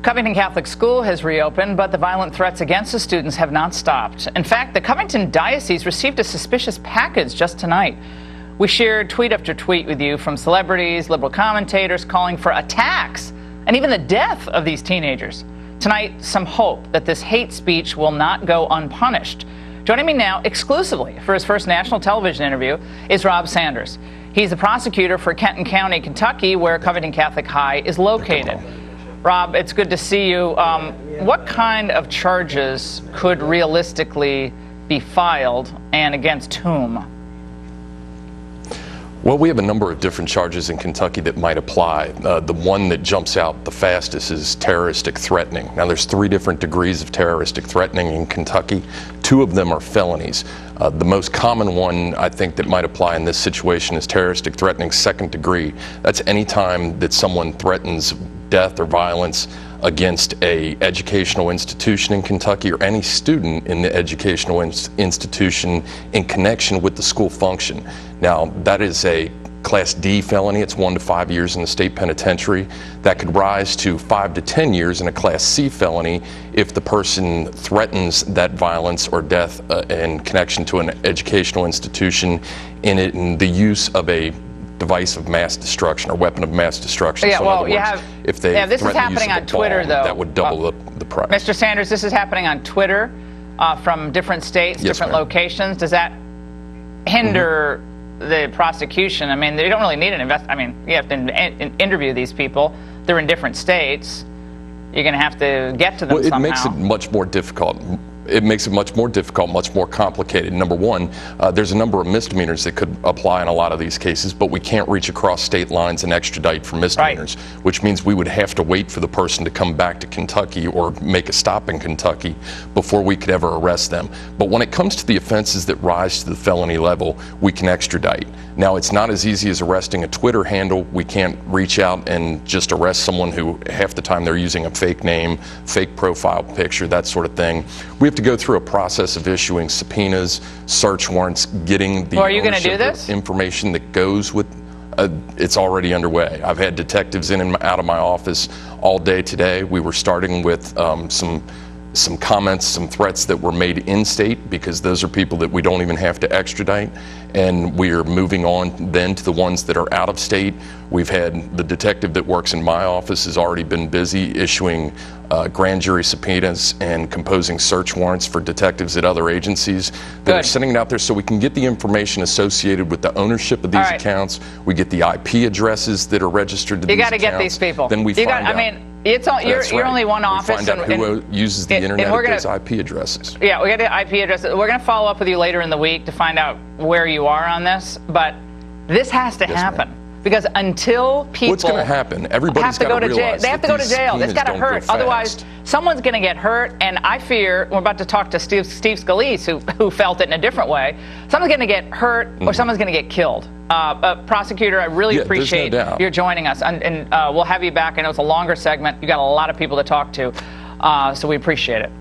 Covington Catholic School has reopened, but the violent threats against the students have not stopped. In fact, the Covington Diocese received a suspicious package just tonight. We shared tweet after tweet with you from celebrities, liberal commentators calling for attacks and even the death of these teenagers. Tonight, some hope that this hate speech will not go unpunished. Joining me now exclusively for his first national television interview is Rob Sanders. He's the prosecutor for Kenton County, Kentucky, where Covington Catholic High is located. Rob, it's good to see you. What kind of charges could realistically be filed, and against whom? Well, we have a number of different charges in Kentucky that might apply. The one that jumps out the fastest is terroristic threatening. Now, there's 3 different degrees of terroristic threatening in Kentucky. 2 of them are felonies. The most common one, I think, that might apply in this situation is terroristic threatening 2nd degree. That's any time that someone threatens death or violence against a educational institution in Kentucky or any student in the educational institution in connection with the school function. Now, that is a Class D felony. It's 1 to 5 years in the state penitentiary. That could rise to 5 to 10 years in a Class C felony if the person threatens that violence or death in connection to an educational institution in the use of a device of mass destruction or weapon of mass destruction. Yeah, so well, in other words, if they this is happening on Twitter, though. That would double the price. Mr. Sanders, this is happening on Twitter from different states, yes, different ma'am. locations. Does that hinder the prosecution? I mean, they don't really need an you have to interview these people. They're in different states. You're going to have to get to them somehow. Well, it makes it much more difficult. It makes it much more difficult, much more complicated. Number one, there's a number of misdemeanors that could apply in a lot of these cases, but we can't reach across state lines and extradite for misdemeanors, right, which means we would have to wait for the person to come back to Kentucky or make a stop in Kentucky before we could ever arrest them. But when it comes to the offenses that rise to the felony level, we can extradite. Now, it's not as easy as arresting a Twitter handle. We can't reach out and just arrest someone who half the time they're using a fake name, fake profile picture, that sort of thing. We have to go through a process of issuing subpoenas, search warrants, getting the information that goes with. It's already underway. I've had detectives in and out of my office all day today. We were starting with some comments, some threats that were made in state, because those are people that we don't even have to extradite, and we are moving on then to the ones that are out of state. We've had the detective that works in my office has already been busy issuing grand jury subpoenas and composing search warrants for detectives at other agencies that are sending it out there so we can get the information associated with the ownership of these accounts. We get the IP addresses that are registered to these accounts. You got to get these people. Then we find out. It's all, you're only one office. We find out who uses the internet at those IP addresses. Yeah, we got the IP addresses. We're going to follow up with you later in the week to find out where you are on this. But this has to happen. Because until people what's going to happen? Everybody's got to realize they have to go to jail. It's got to hurt. Otherwise, someone's going to get hurt. And I fear we're about to talk to Steve Scalise, who felt it in a different way. Someone's going to get hurt, or someone's going to get killed. Prosecutor, I really appreciate your joining us, and we'll have you back. I know it's a longer segment. You got a lot of people to talk to, so we appreciate it.